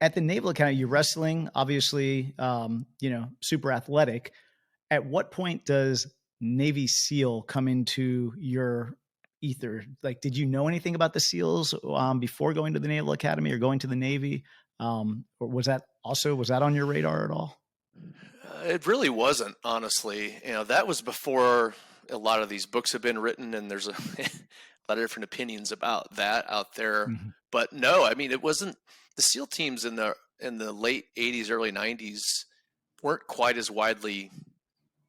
at the Naval Academy, you're wrestling, obviously, super athletic. At what point does Navy SEAL come into your ether? Like, did you know anything about the SEALs before going to the Naval Academy or going to the Navy? Or was that on your radar at all? It really wasn't, honestly. That was before a lot of these books have been written, and there's a lot of different opinions about that out there. Mhm. But no, I mean, it wasn't the SEAL teams in the late '80s, early '90s weren't quite as widely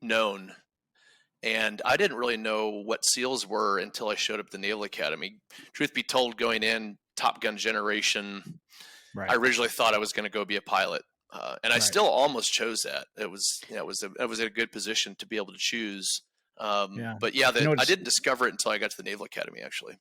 known, and I didn't really know what SEALs were until I showed up at the Naval Academy. Truth be told, going in, Top Gun generation, I Right. originally thought I was going to go be a pilot. And I Right. still almost chose that. It was a good position to be able to choose. Yeah. But yeah, You know, I it's didn't discover it until I got to the Naval Academy, actually.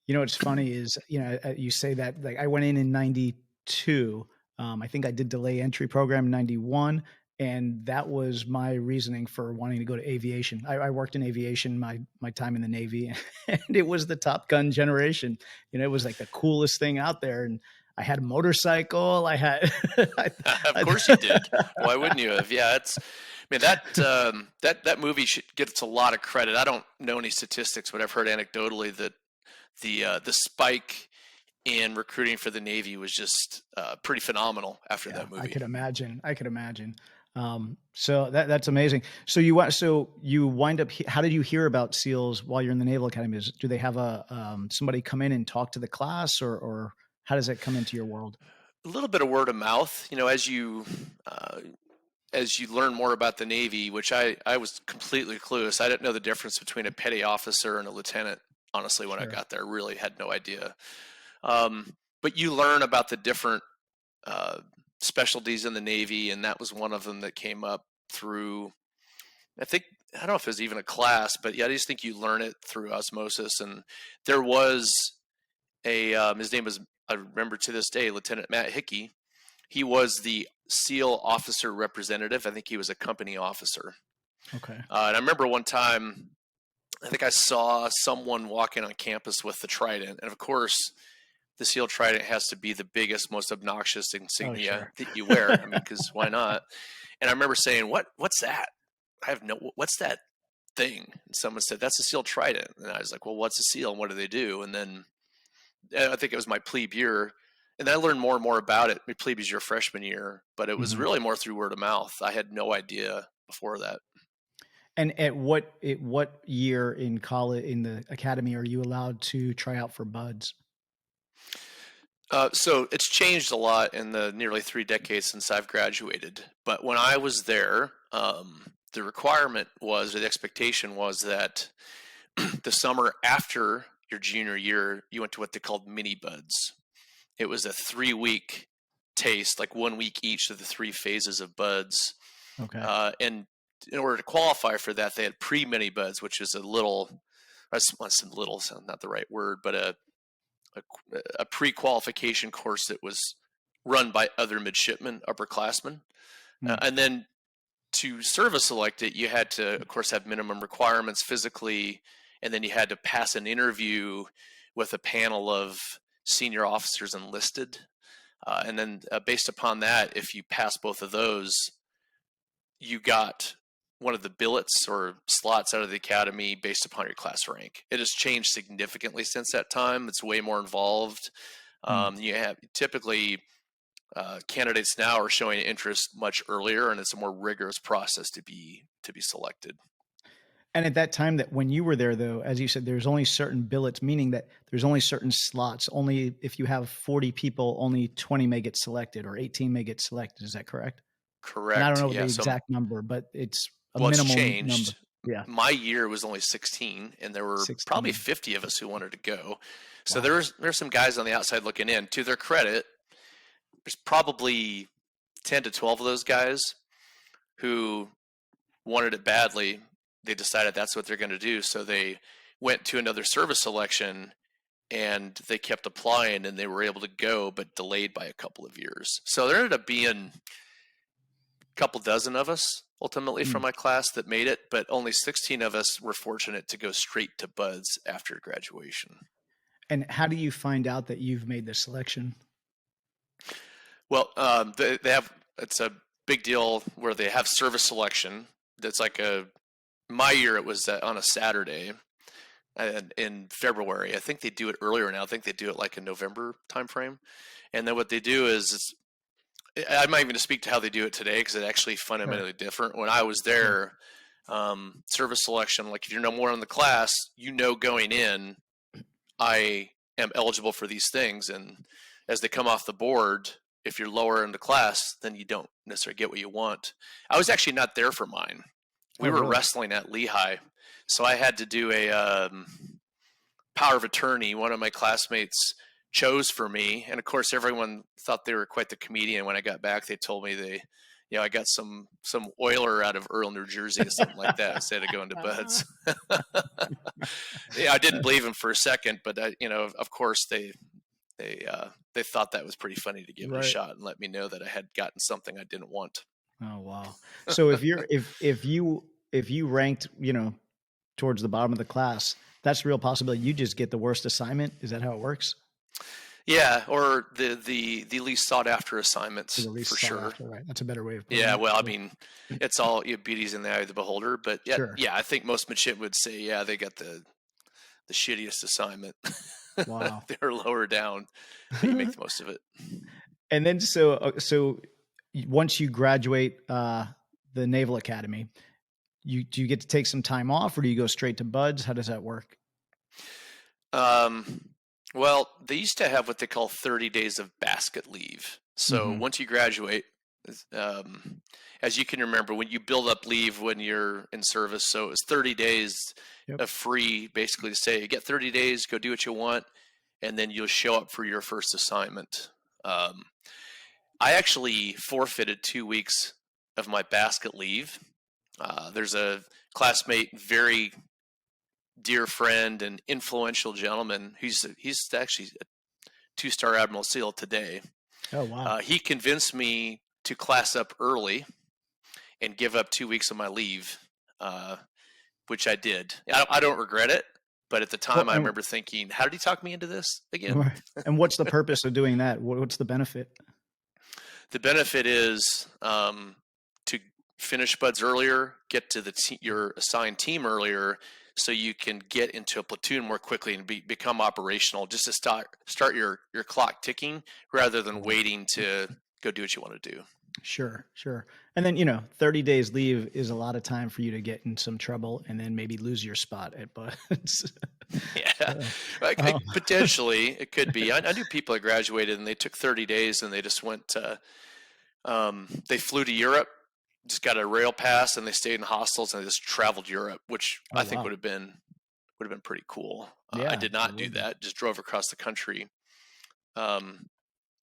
what's funny is, you say that, like, I went in 92. I think I did delay entry program in 91. And that was my reasoning for wanting to go to aviation. I worked in aviation my time in the Navy, and it was the Top Gun generation. It was like the coolest thing out there. And I had a motorcycle. I had, Of course you did. Why wouldn't you have? Yeah, I mean that movie gets a lot of credit. I don't know any statistics, but I've heard anecdotally that the spike in recruiting for the Navy was just pretty phenomenal after Yeah, that I movie. could imagine. I could imagine. So that's amazing. So you wind up. How did you hear about SEALs while you're in the Naval Academy? Do they have a somebody come in and talk to the class, or how does it come into your world? A little bit of word of mouth, as you learn more about the Navy, which I was completely clueless. I didn't know the difference between a petty officer and a lieutenant. Honestly, when I Sure. got there, really had no idea. But you learn about the different uh, specialties in the Navy, and that was one of them that came up through. I think I don't know if it was even a class, but yeah, I just think you learn it through osmosis. And there was his name was, I remember to this day, Lieutenant Matt Hickey. He was the SEAL officer representative. I think he was a company officer. Okay. And I remember one time, I think I saw someone walking on campus with the Trident. And of course, the SEAL Trident has to be the biggest, most obnoxious Oh, insignia sure. that you wear. I mean, because why not? And I remember saying, What's that? What's that thing?" And someone said, "That's a SEAL Trident." And I was like, "Well, what's a SEAL and what do they do?" And then I think it was my plebe year, and I learned more and more about it. My plebe is your freshman year, but it was Mhm. really more through word of mouth. I had no idea before that. And at what year in college in the academy are you allowed to try out for buds? So it's changed a lot in the nearly 3 decades since I've graduated. But when I was there, the requirement was, or the expectation was that the summer after your junior year, you went to what they called mini buds. It was a 3 week taste, like 1 week each of the three phases of buds. Okay. And in order to qualify for that, they had pre-mini buds, which is a little, little, sound not the right word, but a, a pre-qualification course that was run by other midshipmen, upperclassmen. Mm. And then to service select it, you had to, of course, have minimum requirements physically, and then you had to pass an interview with a panel of senior officers enlisted. And then based upon that, if you pass both of those, you got one of the billets or slots out of the academy based upon your class rank. It has changed significantly since that time. It's way more involved. Mm. You have typically candidates now are showing interest much earlier, and it's a more rigorous process to be selected. And at that time, that when you were there, though, as you said, there's only certain billets, meaning that there's only certain slots. Only if you have 40 people, only 20 may get selected or 18 may get selected. Is that correct? And I don't Correct. know Yeah. the So exact number, but it's a well, it's minimum number. changed. Yeah. My year was only 16, and there were probably 16. 50 of us who wanted to go. So Wow. there's some guys on the outside looking in. To their credit, there's probably 10 to 12 of those guys who wanted it badly. They decided that's what they're going to do. So they went to another service selection and they kept applying and they were able to go, but delayed by a couple of years. So there ended up being a couple dozen of us ultimately from Mm. my class that made it, but only 16 of us were fortunate to go straight to buds after graduation. And how do you find out that you've made the selection? Well, they have, it's a big deal where they have service selection. That's like my year it was on a Saturday and in February. I think they do it earlier now. I think they do it like in November timeframe. And then what they do is I'm not even going to speak to how they do it today because it's actually Sure, fundamentally different. When I was sure. there, service selection, like if you're no more in the class, going in, I am eligible for these things. And as they come off the board, if you're lower in the class, then you don't necessarily get what you want. I was actually not there for mine. We Oh, were really? wrestling at Lehigh. So I had to do a power of attorney. One of my classmates chose for me, and of course, everyone thought they were quite the comedian. When I got back, they told me I got some oiler out of Earl, New Jersey, or something like that, instead of going to Buds. Yeah, I didn't believe him for a second, but of course, they thought that was pretty funny to give it a Right. shot and let me know that I had gotten something I didn't want. Oh, wow. So if you ranked, towards the bottom of the class, that's a real possibility. You just get the worst assignment. Is that how it works? Yeah, or the least sought after Or the assignments for least sought sure. after, right? That's a better way of putting Yeah, it. well, I Yeah. mean, it's all beauty's in the eye of the beholder. But yeah, Sure. yeah, I think most midshipmen would say, yeah, they got the shittiest assignment. Wow. They're lower down, but you make the most of it. And then once you graduate the Naval Academy, do you get to take some time off, or do you go straight to Buds? How does that work? Um, well, they used to have what they call 30 days of basket leave. So Hmm. once you graduate, um, as you can remember, when you build up leave when you're in service, so it's 30 days Yep. of free, basically to say, you get 30 days, go do what you want, and then you'll show up for your first assignment. Um, I actually forfeited 2 weeks of my basket leave. There's a classmate, very dear friend and influential gentleman. He's actually a two-star Admiral SEAL today. Oh, wow. He convinced me to class up early and give up 2 weeks of my leave, uh, which I did. I don't regret it, but at the Well, time I remember thinking, how did he talk me into this again? and what's the purpose of doing that? What's the benefit? The benefit is to finish buds earlier, get to your assigned team earlier, so you can get into a platoon more quickly and become operational. Just to start your clock ticking rather than Right. waiting to go do what you want to do. Sure, sure. And then, 30 days leave is a lot of time for you to get in some trouble and then maybe lose your spot at Buds. Yeah, So, um, potentially it could be. I knew people that graduated and they took 30 days and they just went to, they flew to Europe, just got a rail pass, and they stayed in hostels and they just traveled Europe, which oh, I think wow. would have been pretty cool. I Yeah, did it not do would be. that; just drove across the country. Um,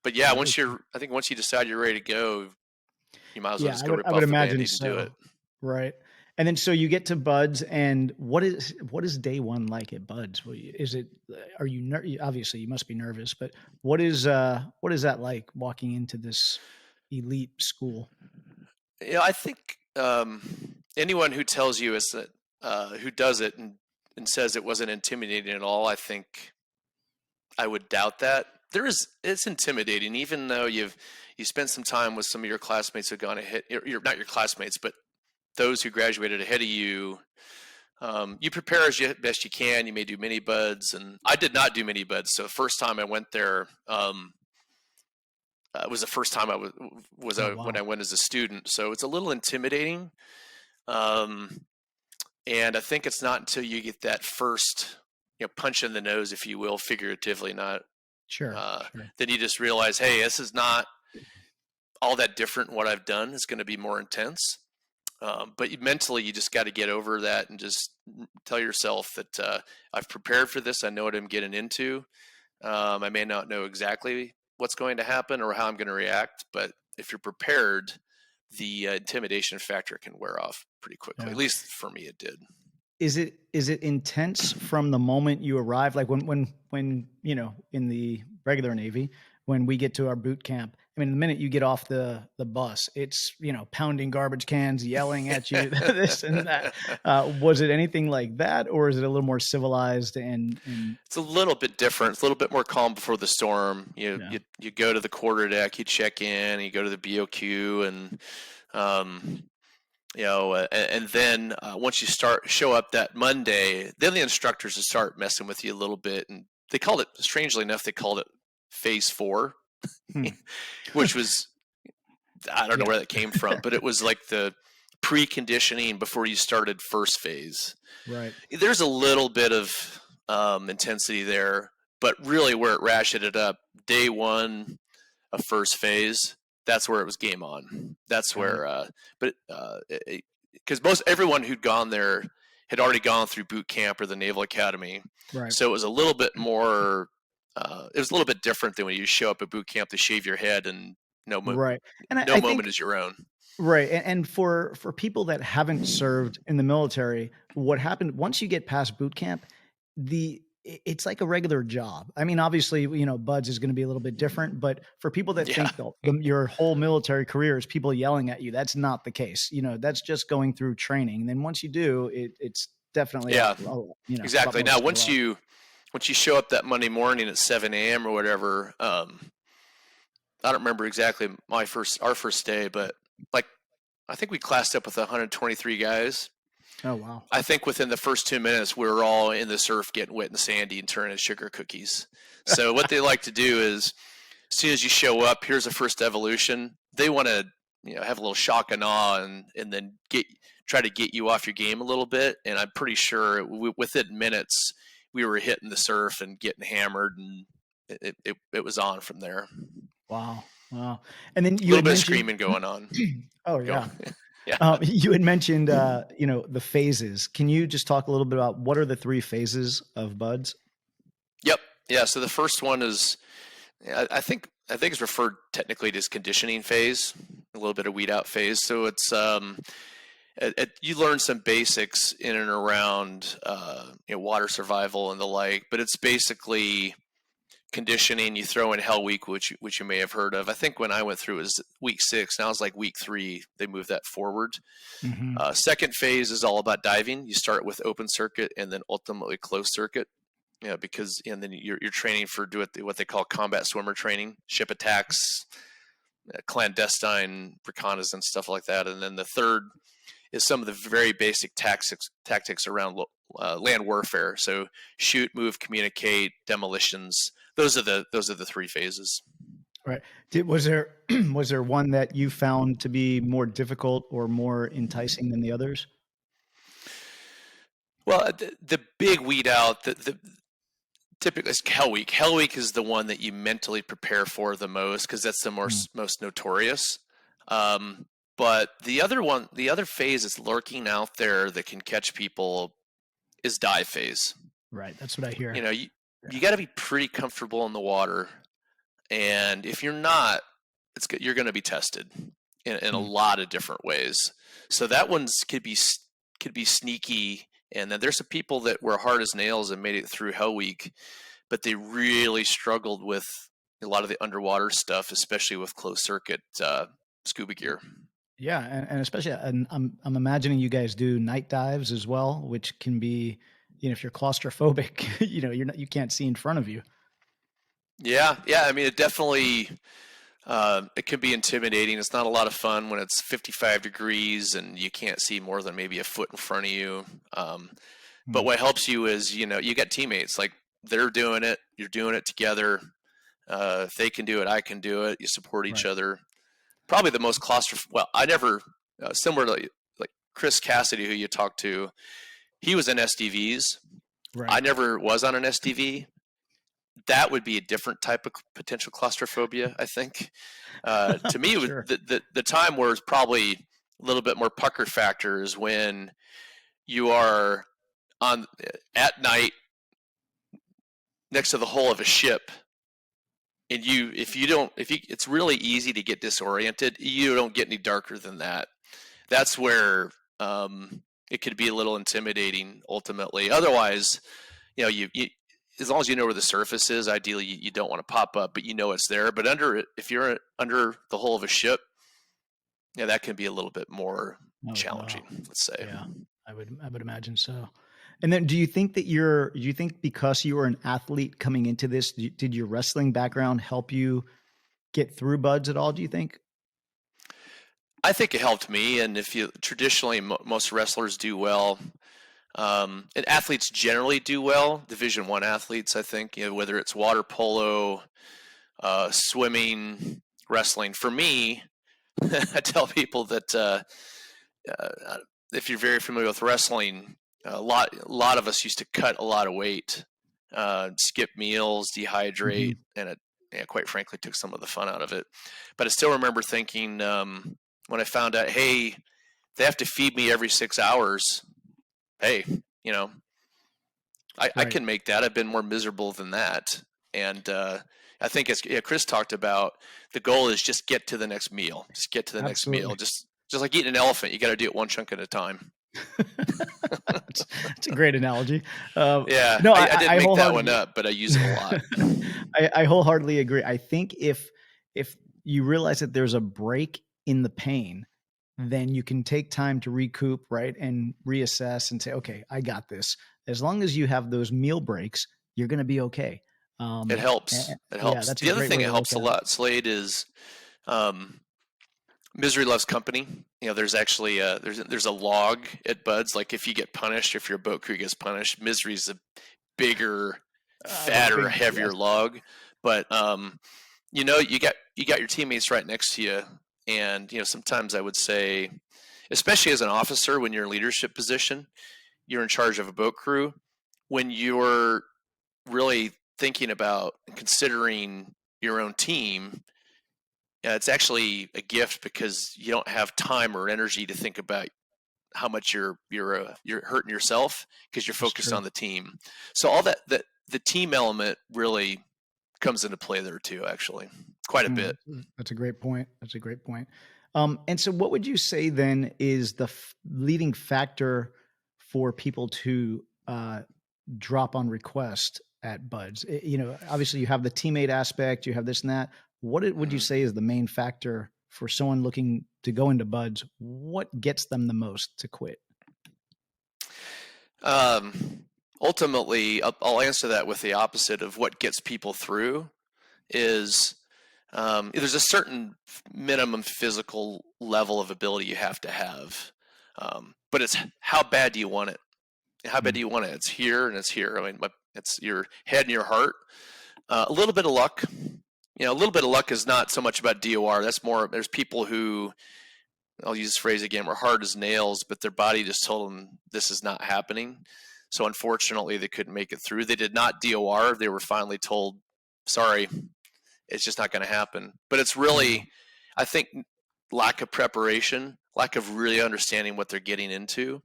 but yeah, Very cool. I think once you decide you're ready to go, you might as well Yeah, just I go would rip I would off the imagine band-aid and do so. it. Right. And then so you get to Buds, and what is day one like at Buds? Is it are you obviously you must be nervous, but what is that like walking into this elite school? Yeah, I think anyone who tells you is that who does it and says it wasn't intimidating at all, I think I would doubt that. It's intimidating, even though you spent some time with some of your classmates who've gone ahead. You're not your classmates, but those who graduated ahead of you. You prepare as best you can. You may do mini buds, and I did not do mini buds. So the first time I went there, it was the first time I Oh, when wow. I went as a student. So it's a little intimidating. Um, and I think it's not until you get that first, punch in the nose, if you will, figuratively, not Sure, uh, sure. then you just realize, hey, this is not all that different. What I've done is going to be more intense. But mentally, you just got to get over that and just tell yourself that I've prepared for this. I know what I'm getting into. I may not know exactly what's going to happen or how I'm going to react, but if you're prepared, the intimidation factor can wear off pretty quickly. At Yeah. least for me, it did. Is it intense from the moment you arrive? Like when in the regular Navy, when we get to our boot camp. I mean, the minute you get off the bus, it's, pounding garbage cans, yelling at you, this and that. Was it anything like that, or is it a little more civilized and It's a little bit different. It's a little bit more calm before the storm. yeah, You go to the quarter deck, you check in, you go to the BOQ, and um, and then once you show up that Monday, then the instructors will start messing with you a little bit, and they called it, strangely enough, they called it Phase 4, hmm, which was, I don't know yeah, where that came from, but it was like the preconditioning before you started first phase. right, There's a little bit of intensity there, but really where it ratcheted up, day one of first phase, that's where it was game on. That's got it, where, because most everyone who'd gone there had already gone through boot camp or the Naval Academy, right, so it was a little bit more. It was a little bit different than when you show up at boot camp to shave your head and right, and I, no I moment think is your own. right, and for people that haven't served in the military, what happened once you get past boot camp, it's like a regular job. I mean, obviously, buds is going to be a little bit different, but for people that Yeah, think your whole military career is people yelling at you, that's not the case. That's just going through training. And then once you do, it's definitely yeah, a lot exactly. more Now civilized. once you show up that Monday morning at 7 a.m. or whatever, I don't remember exactly our first day, but like I think we classed up with 123 guys. Oh wow. I think within the first 2 minutes, we were all in the surf, getting wet and sandy, and turning into sugar cookies. So what they like to do is, as soon as you show up, here's a first evolution. They want to, have a little shock and awe, and then try to get you off your game a little bit. And I'm pretty sure within minutes, we were hitting the surf and getting hammered, and it was on from there. Wow. Wow. And then A you little had bit of mentioned screaming going on. oh Go, yeah. yeah. You had mentioned the phases. Can you just talk a little bit about what are the three phases of buds? Yep. Yeah. So the first one is, I think it's referred technically to as conditioning phase, a little bit of weed out phase. So it's you learn some basics in and around water survival and the like, but it's basically conditioning. You throw in Hell Week, which you may have heard of. I think when I went through it was week 6. Now it's like week 3. They moved that forward. Hmm. Second phase is all about diving. You start with open circuit and then ultimately closed circuit. Because and then you're training for what they call combat swimmer training, ship attacks, clandestine reconnaissance, stuff like that. And then the third is some of the very basic tactics around land warfare. So shoot, move, communicate, demolitions. Those are the 3 phases. Right. Was there was there one that you found to be more difficult or more enticing than the others? Well, the big weed out, the typically it's Hell Week. Hell Week is the one that you mentally prepare for the most because that's the Mm, most notorious. But the other phase that's lurking out there that can catch people is dive phase. right. That's what I hear. You know, you Yeah. you got to be pretty comfortable in the water, and if you're not, you're going to be tested in a Mm, lot of different ways. So that one's could be sneaky, and then there's some people that were hard as nails and made it through Hell Week, but they really struggled with a lot of the underwater stuff, especially with closed circuit scuba gear. yeah, and especially, and I'm imagining you guys do night dives as well, which can be, if you're claustrophobic, you can't see in front of you. Yeah, yeah. I mean, it definitely it can be intimidating. It's not a lot of fun when it's 55 degrees and you can't see more than maybe a foot in front of you. But Mm, what helps you is you got teammates like they're doing it, you're doing it together. If they can do it, I can do it. You support each right, other. Probably the most claustrophobic. Well, I never similar to like Chris Cassidy, who you talked to. He was in SDVs. I right. never was on an SDV. That would be a different type of potential claustrophobia, I think. To me, it was Sure. the time where it's probably a little bit more pucker factor is when you are on at night next to the hull of a ship, and if you don't if you it's really easy to get disoriented. You don't get any darker than that. That's where it could be a little intimidating ultimately. Otherwise, you know, as long as you know where the surface is, ideally you don't want to pop up, but you know it's there. But under it, if you're under the hull of a ship, yeah, that can be a little bit more Oh, challenging, wow. let's say. Yeah, I would imagine so. And then, do you think because you were an athlete coming into this, did your wrestling background help you get through buds at all? Do you think? I think it helped me, and if you traditionally most wrestlers do well, and athletes generally do well. Division I athletes, I think, whether it's water polo, swimming, wrestling. For me, I tell people that uh, if you're very familiar with wrestling, a lot of us used to cut a lot of weight, skip meals, dehydrate, Hmm. and it quite frankly took some of the fun out of it. But I still remember thinking when I found out, hey, they have to feed me every 6 hours. Hey, you know, I Right. can make that. I've been more miserable than that. And I think as Chris talked about, the goal is just get to the next meal. Just get to the next meal. Absolutely. Just like eating an elephant, you got to do it one chunk at a time. That's a great analogy. Yeah, No, I didn't I make that one wholeheartedly, up, but I use it a lot. I wholeheartedly agree. I think if you realize that there's a break in the pain, then you can take time to recoup, right, and reassess and say, okay, I got this. As long as you have those meal breaks, you're going to be okay. It helps. It Yeah, helps. that's a The other great thing way that to look helps a at it. lot, Slade, is um, misery loves company. There's actually there's a log at Buds. Like if you get punished, if your boat crew gets punished, misery's a bigger, The fatter, big heavier yes, log. But you got your teammates right next to you, and sometimes I would say, especially as an officer, when you're in leadership position, you're in charge of a boat crew. When you're really thinking about and considering your own team, it's actually a gift because you don't have time or energy to think about how much you're hurting yourself because you're that's focused true. on the team. So all that the team element really comes into play there too, actually, quite a bit. That's a great point. That's a great point. And so, what would you say then is the leading factor for people to drop on request at Buds? Obviously, you have the teammate aspect, you have this and that. Would you Mhm. say is the main factor for someone looking to go into Buds? What gets them the most to quit? Um, Ultimately, I'll answer that with the opposite of what gets people through is there's a certain minimum physical level of ability you have to have, but it's how bad do you want it? How bad Mm, do you want it? It's here and it's here. I mean, it's your head and your heart. A little bit of luck. A little bit of luck is not so much about DOR. That's more. There's people who, I'll use this phrase again, were hard as nails, but their body just told them this is not happening. So unfortunately, they couldn't make it through. They did not DOR. They were finally told, sorry, it's just not going to happen. But it's wow. really, I think, lack of preparation, lack of really understanding what they're getting into,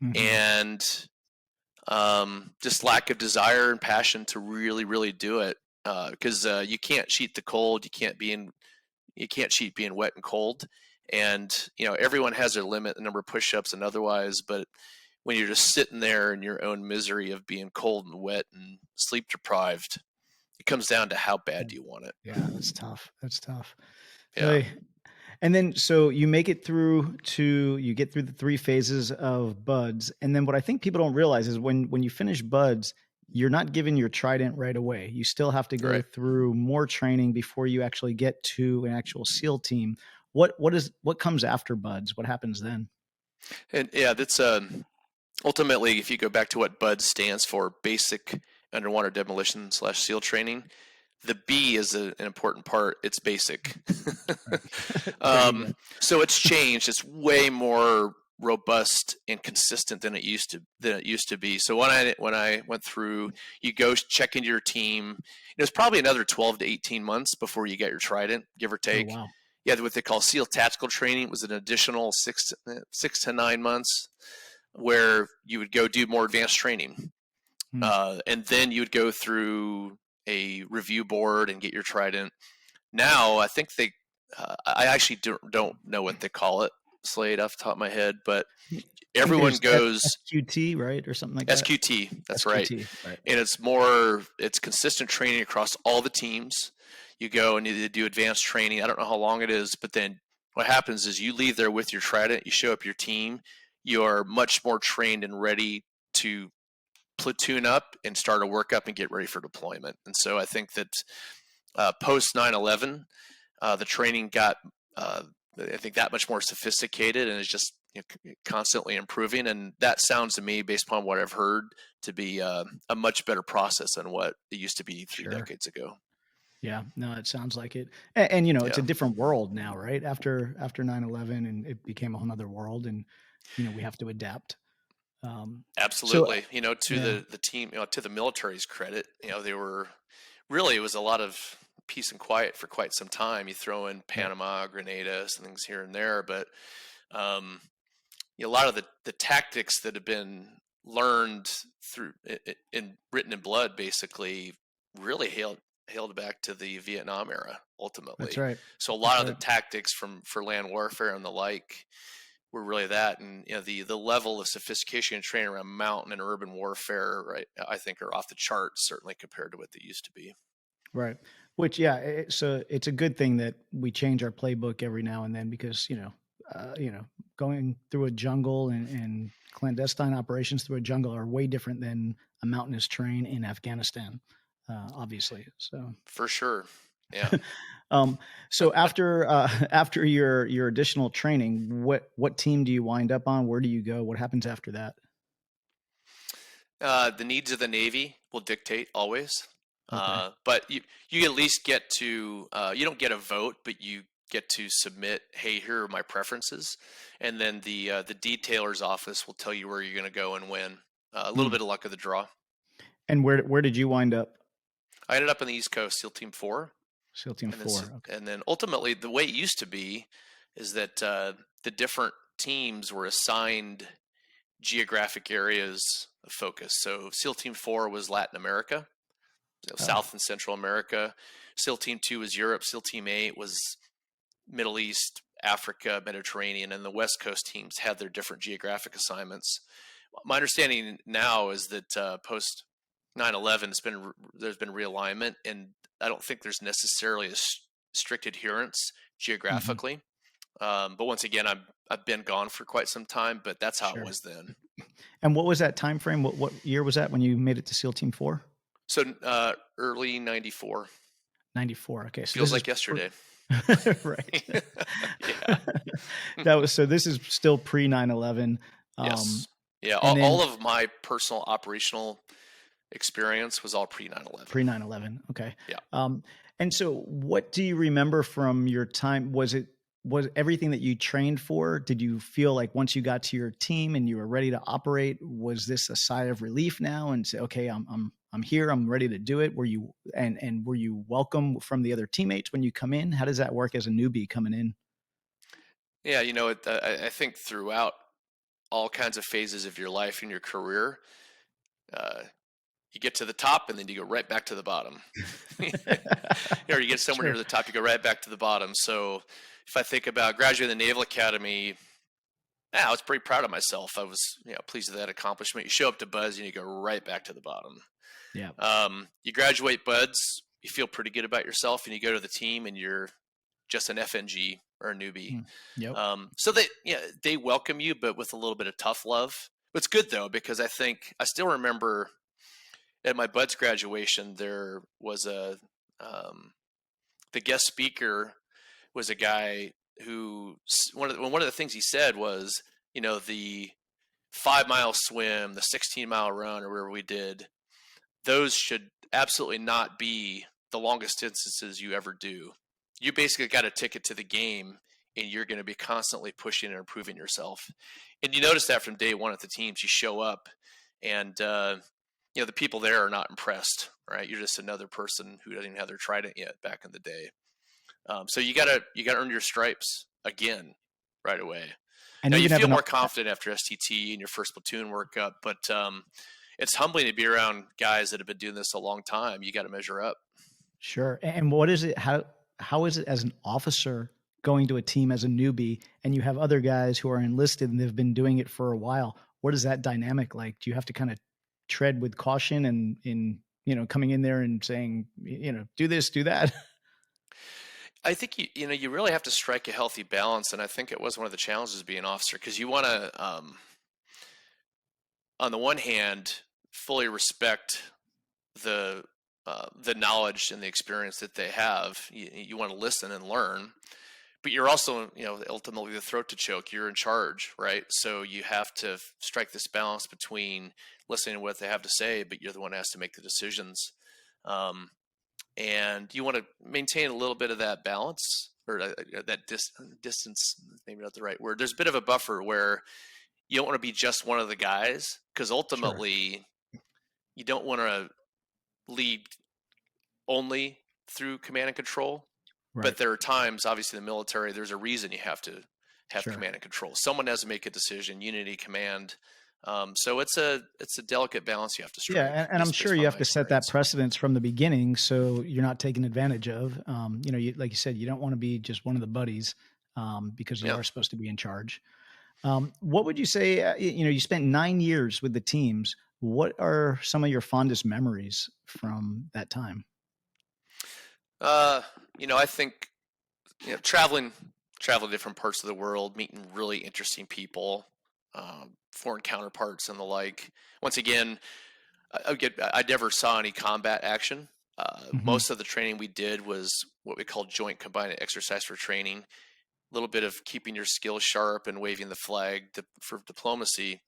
Hmm. and just lack of desire and passion to really, really do it. Because you can't cheat the cold. You can't cheat being wet and cold. And everyone has their limit, the number of push-ups and otherwise. But when you're just sitting there in your own misery of being cold and wet and sleep deprived, it comes down to how bad do you want it. Yeah, that's tough. That's tough. Yeah. Hey, and then so you get through the three phases of buds. And then what I think people don't realize is when you finish buds, you're not given your trident right away. You still have to go Right. through more training before you actually get to an actual SEAL team. What comes after buds? What happens then? And yeah, that's ultimately, if you go back to what BUD stands for, Basic Underwater Demolition / SEAL Training, the B is an important part. It's basic. Right. There you go. So it's changed. It's way more robust and consistent than it used to be. So when I went through, you go check into your team. It was probably another 12 to 18 months before you get your trident, give or Oh take. wow. You had what they call SEAL tactical training. It was an additional 6 to 9 months where you would go do more advanced training, Hmm. and then you would go through a review board and get your trident. Now I think I actually don't know what they call it. Slade off the top of my head, but I think everyone there's goes SQT, right? Or something like that. SQT. That's right. SQT, right. And it's consistent training across all the teams. You go and you do advanced training. I don't know how long it is, but then what happens is you leave there with your trident, you show up your team, you are much more trained and ready to platoon up and start a workup and get ready for deployment. And so I think that post 9/11, the training got, I think, that much more sophisticated and is just constantly improving. And that sounds to me, based upon what I've heard, to be a much better process than what it used to be 3 decades ago. Yeah, no, it sounds like it. And it's a Yeah, different world now, right? After 9/11, and it became a whole nother world, and we have to adapt. So absolutely. To yeah, the team, to the military's credit, they were really, it was a lot of peace and quiet for quite some time. You throw in right, Panama, Grenada, some things here and there, but um, a lot of the tactics that have been learned through in written in blood, basically, really hailed back to the Vietnam era that's ultimately. right, So a lot that's of the right. tactics for land warfare and the like were really that, and the level of sophistication and training around mountain and urban warfare, right, I think are off the charts, certainly compared to what they used to be. Right. Which, yeah, so it's a good thing that we change our playbook every now and then because, going through a jungle and clandestine operations through a jungle are way different than a mountainous terrain in Afghanistan, obviously. So, For sure. Yeah. um, so after your additional training, what team do you wind up on? Where do you go? What happens after that? The needs of the Navy will dictate always, Okay. but you at least get to, you don't get a vote, but you get to submit. Hey, here are my preferences, and then the detailer's office will tell you where you're going to go and when. A little Hmm. bit of luck of the draw. And where did you wind up? I ended up on the East Coast, SEAL Team 4, SEAL Team and then 4. Okay. and then ultimately the way it used to be is that the different teams were assigned geographic areas of focus. So SEAL Team 4 was Latin America, Oh, South and Central America. SEAL Team 2 was Europe. SEAL Team 8 was Middle East, Africa, Mediterranean, and the West Coast teams had their different geographic assignments. My understanding now is that post 9/11, there's been realignment, and I don't think there's necessarily a strict adherence hmm, geographically. But once again, I've been gone for quite some time, but that's how it sure. was then. And what was that time frame? What year was that when you made it to SEAL Team 4? So early '94 94. Okay, so feels this is like yesterday. right. Yeah. That was so this is still pre 9/11. Yes. Yeah. And All then of my personal operational experience was all pre 9/11. pre 9/11. Okay. Yeah. Um, and so what do you remember from your time? Was everything that you trained for? Did you feel like once you got to your team and you were ready to operate, was this a sigh of relief now and say, okay, I'm here, I'm ready to do it? Were you and were you welcome from the other teammates when you come in? How does that work as a newbie coming in? Yeah. I think throughout all kinds of phases of your life and your career, uh, you get to the top and then you go right back to the bottom. Or you get somewhere Sure. near the top, you go right back to the bottom. So if I think about graduating the Naval Academy, yeah, I was pretty proud of myself. I was, pleased with that accomplishment. You show up to Buzz and you go right back to the bottom. Yeah. You graduate Buds, you feel pretty good about yourself, and you go to the team and you're just an FNG or a newbie. Mm. Yep. So they welcome you, but with a little bit of tough love. But it's good though, because I still remember at my Buds graduation there was the guest speaker was a guy who one of the things he said was, the 5 mile swim, the 16-mile run, or whatever we did, those should absolutely not be the longest distances you ever do. You basically got a ticket to the game, and you're going to be constantly pushing and improving yourself. And you notice that from day one at the teams. You show up, and the people there are not impressed. Right? You're just another person who doesn't even have their trident yet. Back in the day, so you gotta earn your stripes again right away. And Now you even feel having more confident after STT and your first platoon workup, but it's humbling to be around guys that have been doing this a long time. You got to measure up. sure. And what is it? How is it as an officer going to a team as a newbie and you have other guys who are enlisted and they've been doing it for a while. What is that dynamic like? Do you have to kind of tread with caution and in, coming in there and saying, do this, do that? I think you really have to strike a healthy balance, and I think it was one of the challenges of being an officer because you want to, on the one hand, fully respect the the knowledge and the experience that they have. You want to listen and learn, but you're also, ultimately the throat to choke. You're in charge, right? So you have to strike this balance between listening to what they have to say, but you're the one who has to make the decisions. And you want to maintain a little bit of that balance, or that distance, maybe not the right word. There's a bit of a buffer where you don't want to be just one of the guys, because Sure. ultimately you don't want to lead only through command and control. But Right. there are times, obviously, in the military, there's a reason you have to have Sure. command and control. Someone has to make a decision. Unity command. So it's a delicate balance you have to Yeah, strike, and I'm just sure based you on have my to set that experience. precedence from the beginning, so you're not taken advantage of. Like you said, you don't want to be just one of the buddies, because you Yeah. are supposed to be in charge. What would you say? You spent 9 years with the teams. What are some of your fondest memories from that time? Uh, I think traveling to different parts of the world, meeting really interesting people, foreign counterparts, and the like. Once again, I never saw any combat action. Hmm. Most of the training we did was what we call joint combined exercise for training. A little bit of keeping your skills sharp and waving the flag for diplomacy.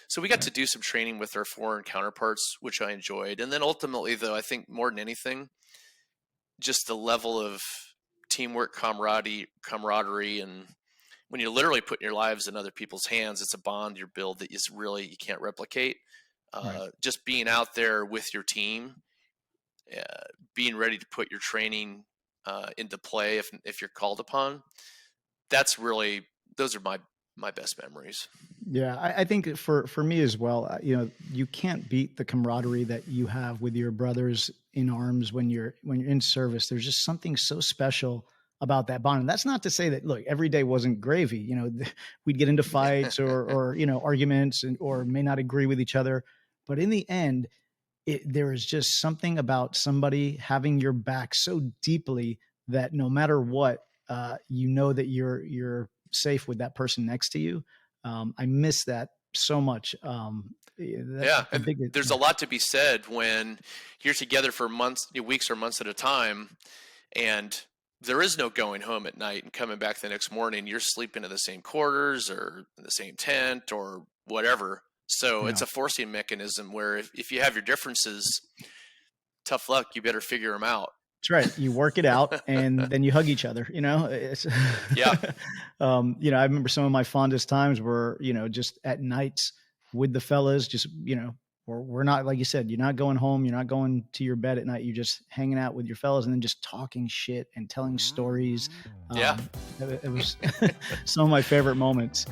So we got Right. to do some training with our foreign counterparts, which I enjoyed. And then ultimately, though, I think more than anything, just the level of teamwork, camaraderie, and when you're literally putting your lives in other people's hands, it's a bond you build that is really you can't replicate. Right. Just being out there with your team, uh, being ready to put your training into play if you're called upon. That's really those are my best memories. Yeah, I think for me as well, you can't beat the camaraderie that you have with your brothers in arms when you're in service. There's just something so special about that bond. And that's not to say that look, every day wasn't gravy. We'd get into fights or arguments or may not agree with each other, but in the end, there is just something about somebody having your back so deeply that no matter what, you know that you're safe with that person next to you. I miss that so much. Yeah, That's the and biggest. there's a Yeah, lot to be said when you're together for months, weeks, or months at a time, and there is no going home at night and coming back the next morning. You're sleeping in the same quarters or in the same tent or whatever. So it's yeah, a forcing mechanism where if you have your differences, tough luck. You better figure them out. that's right. You work it out and then you hug each other. It's Yeah. I remember some of my fondest times were just at nights with the fellas, just we're not, like you said, you're not going home, you're not going to your bed at night, you're just hanging out with your fellas and then just talking shit and telling stories. Yeah. It was some of my favorite moments.